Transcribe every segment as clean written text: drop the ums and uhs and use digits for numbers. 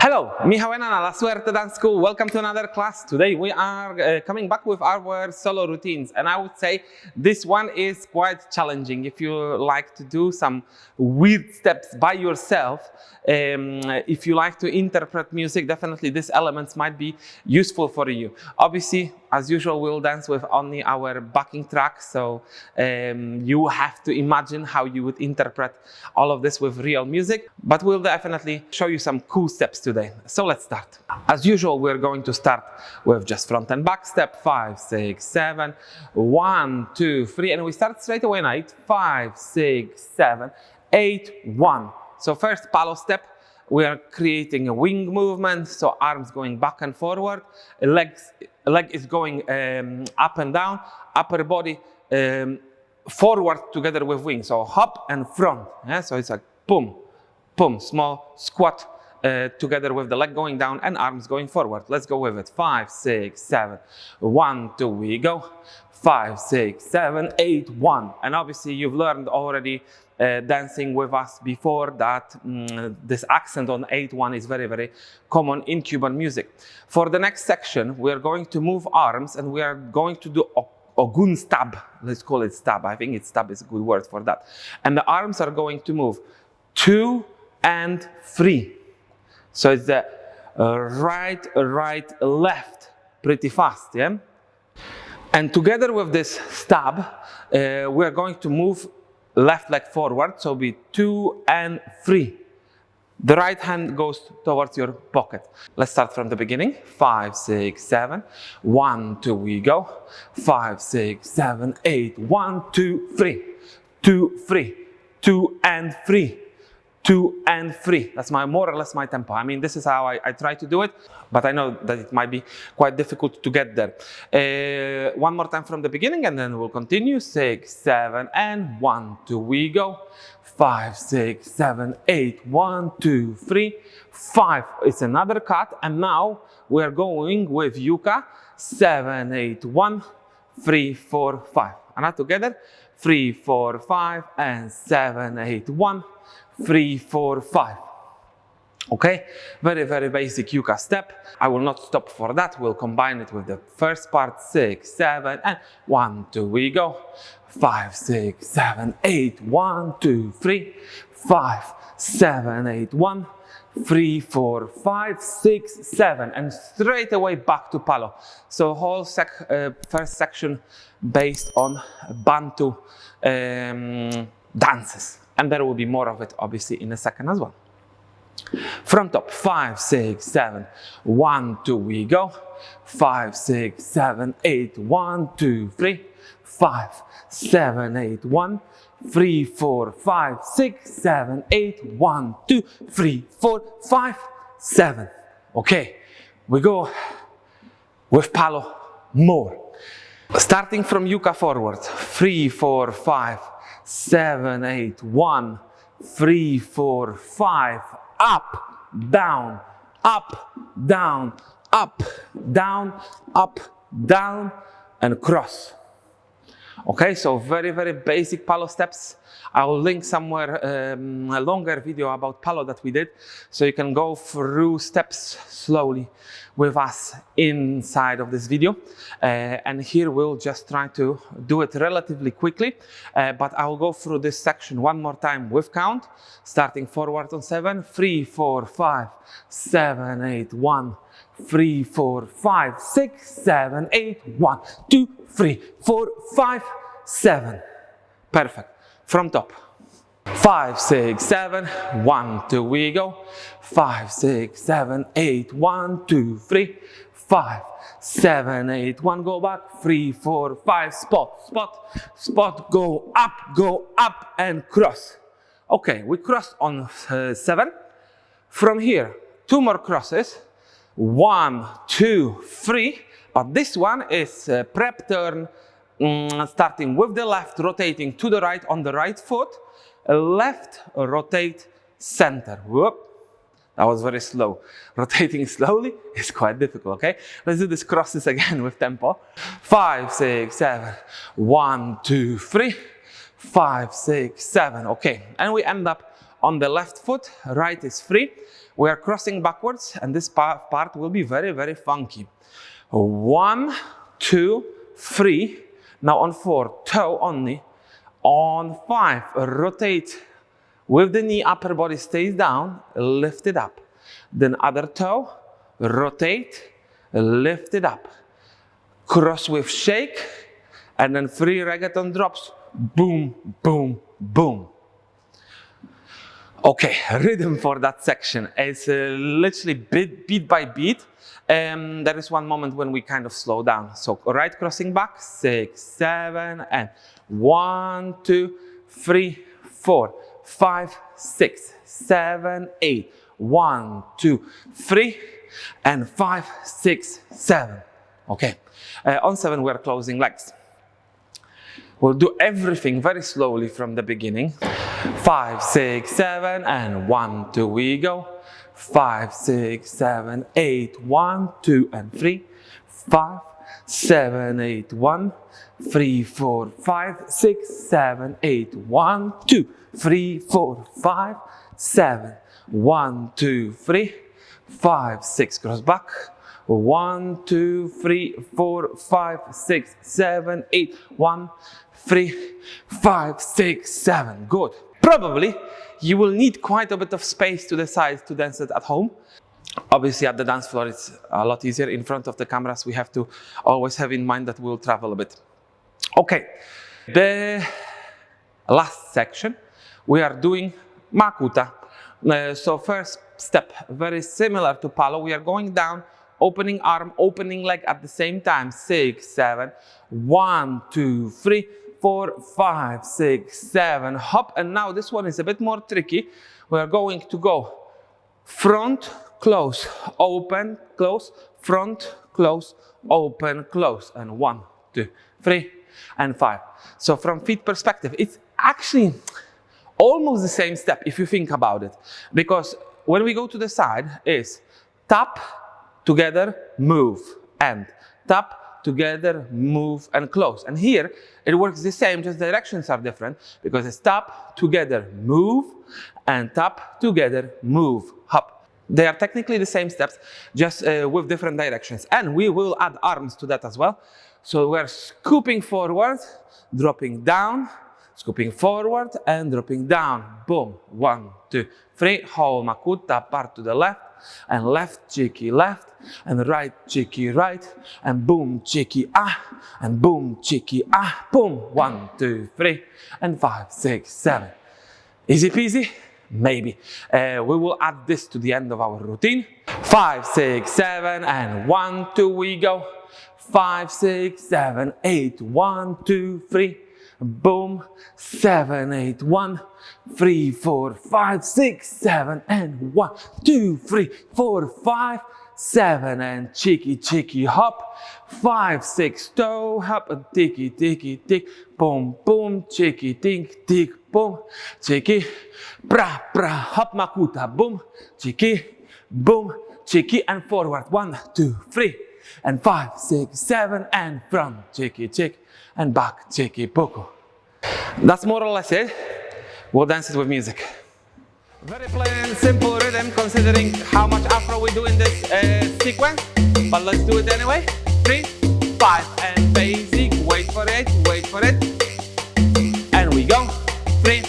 Hello, Michal and La Suerte Dance School. Welcome to another class. Today we are coming back with our solo routines, and I would say this one is quite challenging. If you like to do some weird steps by yourself, if you like to interpret music, definitely these elements might be useful for you. Obviously, as usual, we'll dance with only our backing track, so you have to imagine how you would interpret all of this with real music, but we'll definitely show you some cool steps today. So let's start. As usual, we're going to start with just front and back step, 5, 6, 7, 1, 2, 3, and we start straight away in 8, 5, 6, 7, 8, 1. So first palo step, we are creating a wing movement, so arms going back and forward, leg is going up and down, upper body forward together with wings, so hop and front, yeah? So it's like boom, boom, small squat together with the leg going down and arms going forward. Let's go with it. 5, 6, 7, 1, 2, we go. 5, 6, 7, 8, 1. And obviously you've learned already dancing with us before that this accent on 8-1 is very, very common in Cuban music. For the next section, we are going to move arms and we are going to do ogun stab. Let's call it stab. I think stab is a good word for that. And the arms are going to move 2 and 3. So it's the right, left, pretty fast, yeah? And together with this stab, we're going to move left leg forward, so be 2 and 3. The right hand goes towards your pocket. Let's start from the beginning. 5, 6, 7, 1, 2, we go. 5, 6, 7, 8, 1, 2, 3, 2, 3, 2 and 3. 2 and 3. That's more or less my tempo. I mean, this is how I try to do it, but I know that it might be quite difficult to get there. One more time from the beginning, and then we'll continue. 6, 7, and 1, 2, we go. 5, 6, 7, 8, 1, 2, 3, 5. It's another cut, and now we're going with yuka. 7, 8, 1, 3, 4, 5. And now together. 3, 4, 5, and 7, 8, 1. 3, 4, 5. Okay, very, very basic yuka step. I will not stop for that. We'll combine it with the first part. 6, 7, and 1, 2, we go. 5, 6, 7, 8, 1, 2, 3, 5, 7, 8, 1, 3, 4, 5, 6, 7, and straight away back to palo. So whole first section based on Bantu dances. And there will be more of it, obviously, in a second as well. From top, 5, 6, 7, 1, 2, we go. 5, 6, 7, 8, 1, 2, 3, 5, 7, 8, 1, 3, 4, 5, 6, 7, 8, 1, 2, 3, 4, 5, 7. Okay, we go with palo more. Starting from yuka forward, 3, 4, 5, 7, 8, 1, 3, 4, 5, up, down, up, down, up, down, up, down, and cross. Okay, so very, very basic palo steps. I will link somewhere a longer video about palo that we did, so you can go through steps slowly with us inside of this video. And here we'll just try to do it relatively quickly, but I will go through this section one more time with count, starting forward on 7, 3, 4, 5, 7, 8, 1, 3, 4, 5, 6, 7, 8, 1, 2, 3, 4, 5, 7. Perfect. From top. 5, 6, 7, 1, 2, we go. 5, 6, 7, 8, 1, 2, 3, 5, 7, 8, 1, go back. 3, 4, 5, spot, go up, and cross. Okay, we crossed on 7. From here, 2 more crosses. 1, 2, 3, but this one is prep turn, starting with the left, rotating to the right on the right foot, left, rotate, center. Whoop. That was very slow. Rotating slowly is quite difficult, okay? Let's do these crosses again with tempo. 5, 6, 7, 1, 2, 3, 5, 6, 7, okay. And we end up on the left foot, right is free. We are crossing backwards, and this part will be very, very funky. 1, 2, 3. Now on 4, toe only. On 5, rotate with the knee, upper body stays down, lift it up. Then other toe, rotate, lift it up. Cross with shake, and then 3 reggaeton drops. Boom, boom, boom. Okay, rhythm for that section is literally beat by beat. There is one moment when we kind of slow down. So right crossing back, 6, 7, and 1, 2, 3, 4, 5, 6, 7, 8. 1, 2, 3, and 5, 6, 7. Okay, on 7 we are closing legs. We'll do everything very slowly from the beginning. 5, 6, 7, and 1, 2, we go. 5, 6, 7, 8, 1, 2, and 3. 5, 7, 8, 1, 3, 4, 5, 6, 7, 8, 1, 2, 3, 4, 5, 7, 1, 2, 3, 5, 6, cross back. 1, 2, 3, 4, 5, 6, 7, 8, 1, 3, 5, 6, 7. Good. Probably you will need quite a bit of space to the sides to dance it at home. Obviously at the dance floor it's a lot easier. In front of the cameras we have to always have in mind that we'll travel a bit. Okay, the last section we are doing makuta. So first step, very similar to palo, we are going down, opening arm, opening leg at the same time. 6, 7, 1, 2, 3, 4, 5, 6, 7, hop. And now this one is a bit more tricky. We are going to go front, close, open, close, front, close, open, close. And 1, 2, 3, and 5. So from feet perspective, it's actually almost the same step if you think about it. Because when we go to the side is tap, together, move, and tap, together, move, and close. And here it works the same, just directions are different because it's tap, together, move, and tap, together, move, hop. They are technically the same steps, just with different directions. And we will add arms to that as well. So we're scooping forward, dropping down, scooping forward, and dropping down. Boom. 1, 2, 3. Whole makuta, part to the left, and left cheeky left, and right cheeky right, and boom cheeky ah, and boom cheeky ah, boom. 1, 2, 3, and 5, 6, 7. Easy peasy? Maybe. We will add this to the end of our routine. 5, 6, 7, and 1, 2, we go. 5, 6, 7, 8, 1, 2, 3. Boom, 7, 8, 1, 3, 4, 5, 6, 7, and 1, 2, 3, 4, 5, 7, and cheeky, cheeky, hop. 5, 6, toe, hop, and ticky, ticky, tick, boom, boom, cheeky, tick, tick, boom, cheeky, pra, pra, hop, makuta, boom, cheeky, boom, cheeky, and forward. 1, 2, 3, and 5, 6, 7, and front, cheeky, cheek, and back, cheeky, poco. That's more or less it. We'll dance it with music. Very plain, simple rhythm considering how much afro we do in this sequence. But let's do it anyway. 3, 5, and basic. Wait for it, wait for it. And we go. 3,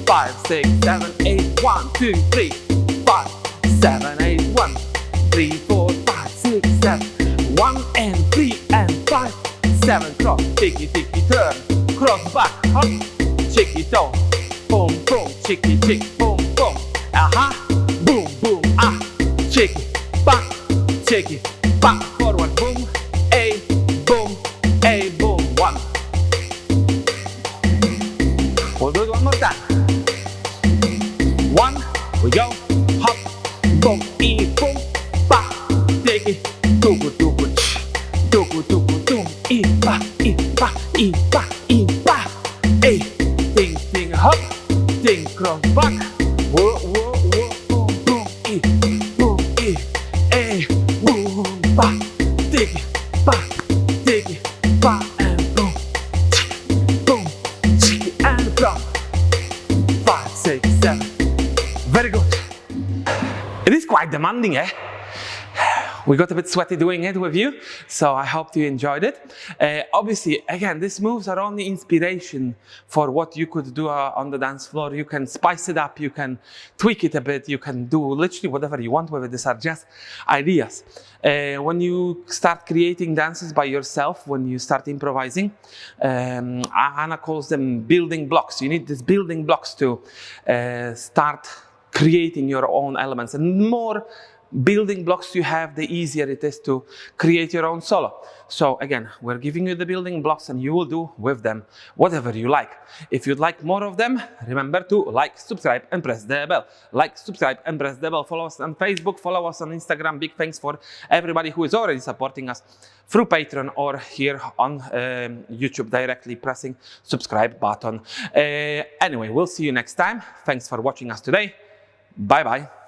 5, 6, 7, 8, 1, 2, 3, 5, 7, 8, 1, 3, 4, 5, 6, 7, 1, and 3, and 5, 7, cross, ticky, ticky, turn, cross, back, hop, chicky, toe, boom, boom, chicky, chick, boom, boom, aha, boom, boom, ah, chicky, back, forward, boom, a, boom, 1. We'll do it one more time. 1, we go, hop, boom, e, boom, back, ticky, tuku, tuku, tuku, tuku, tum, e, ba, e, ba, e, ba, e, ba, a, ting, ting, hop, ting, cross, back, whoa, whoa, whoa, boom, boom, e, a, boom, ba, ticky, ba, and boom, chicky, and from 5, 6, 7. Very good. It is quite quite demanding, eh? We got a bit sweaty doing it with you, so I hope you enjoyed it. Obviously, again, these moves are only inspiration for what you could do on the dance floor. You can spice it up, you can tweak it a bit, you can do literally whatever you want with it. These are just ideas. When you start creating dances by yourself, when you start improvising, Anna calls them building blocks. You need these building blocks to start creating your own elements. And more building blocks you have, the easier it is to create your own solo. So again, we're giving you the building blocks and you will do with them whatever you like. If you'd like more of them, remember to like, subscribe and press the bell. Like, subscribe and press the bell. Follow us on Facebook, follow us on Instagram. Big thanks for everybody who is already supporting us through Patreon or here on YouTube, directly pressing subscribe button. Anyway, we'll see you next time. Thanks for watching us today. Bye bye.